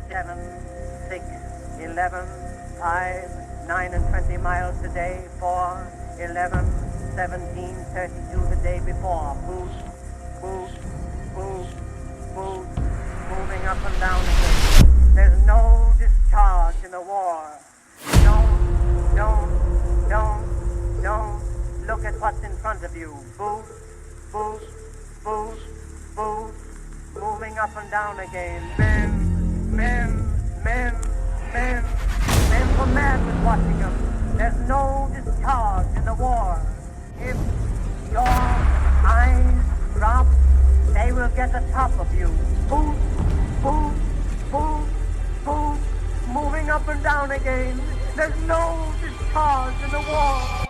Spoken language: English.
7, 6, 11, 5, 9 and 20 miles today, 4, 11, 17, 32 the day before. Boost, boost, boost, boost, moving up and down again. There's no discharge in the war. Don't look at what's in front of you. Boost, boost, boost, boost, moving up and down again. Men were mad with watching them. There's no discharge in the war. If your eyes drop, they will get the top of you. Boost, boost, boost, boost, moving up and down again. There's no discharge in the war.